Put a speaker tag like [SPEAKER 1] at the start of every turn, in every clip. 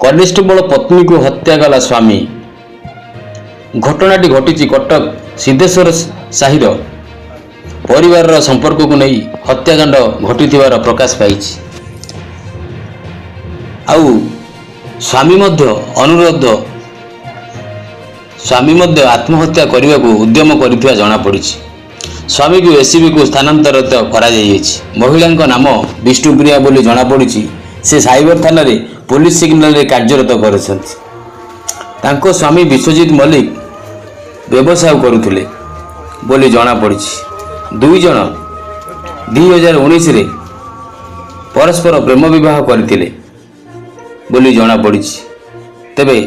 [SPEAKER 1] कनिष्ठबल पत्नी को हत्या कला स्वामी। घटनाटी घटी कटक सिद्धेश्वर साहिर परिवार संपर्क को नहीं हत्याकांड घटी प्रकाश पाई। आउ स्वामी अनुरोध स्वामी आत्महत्या करने को उद्यम कर जना पड़ी। स्वामी को एसीबी को स्थानांतरित करा महिला नाम विष्णुप्रिया बोली जना पड़ी। से साइबर थाना रे पुलिस सिग्नल रे कार्यरत कर स्वामी विश्वजीत मल्लिक व्यवसाय करुले बोली जना पड़ी। दुई जन 2019 रे परस्पर प्रेम विवाह करथिले बोली जना पड़ी। तेबे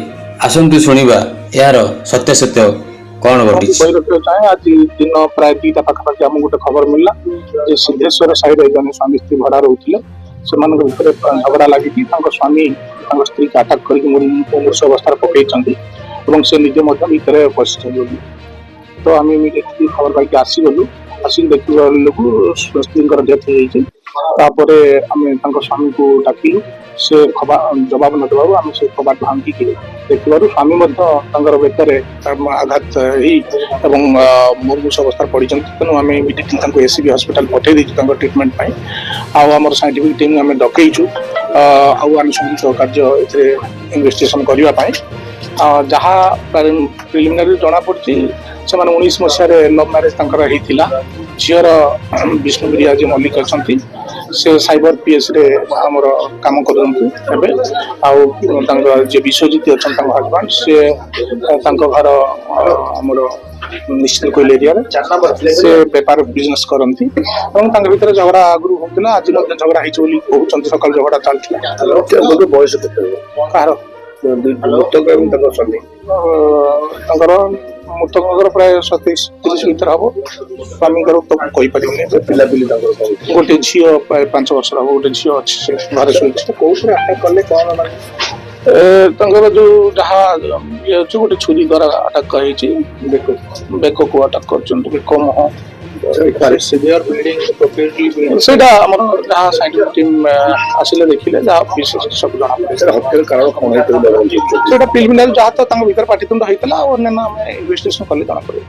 [SPEAKER 1] आसंतु सुनिबा यार सत्य सत्य कौन घटी।
[SPEAKER 2] आज दिन प्राय 2टा पाखापाखि आम गोटे खबर मिलला जे सिद्धेश्वर साइड जन स्वामी स्त्री भड़ा रोते से झगड़ा लगी स्वामी स्त्री को आटाक कर मूर्छ अवस्था पकड़ से निजे भितर पशि। तो आम इमिडिएटली खबर पाई आसीगलु आसिक देखू स्त्री डेथ होपर आम स्वामी को डाकिलु से जवाब न देवा आम से कबाट भांगी देखिबार स्वामी बेकर आघात मुर्मूष अवस्था पड़ी। तेणु आम इमिडिएटली एसीबी हॉस्पिटल पठे देचु ट्रिटमेंट आम साइंटिफिक टीम आम डकईचु आनुषंगिक कार्य इन्वेस्टिगेशन करने जहाँ प्रिलिमिनारी जना पड़ी से 19 मसीह लव मैरेज झीर विष्णुप्रिया जी मल्लिक अच्छा से साइबर पीएस रे हमर काम करते विश्वजीत अच्छा हजबैंड से घर हमर निश्चित कोइल एरिया से बेपार बिजनेस करती भर झगड़ा आगु होता। आज झगड़ा होती सकाल झगड़ा चलता बयस कह मृतक प्राय 27-30 भर हम स्वामी तो कहीपर गोटे झी प्राय 5 वर्ष हम गोटे झी अच्छे घर शोर जो जहाँ ये गोटे छुरी द्वारा अटैक कर बेक को अटैक कर मुह साइंटिफिक टीम आसिले देखिले विशेष सब जना प्रिलिमिनारी जहाँ तो भीतर पाटितुंड होता और इन्वेस्टिगेशन कले जना पड़े।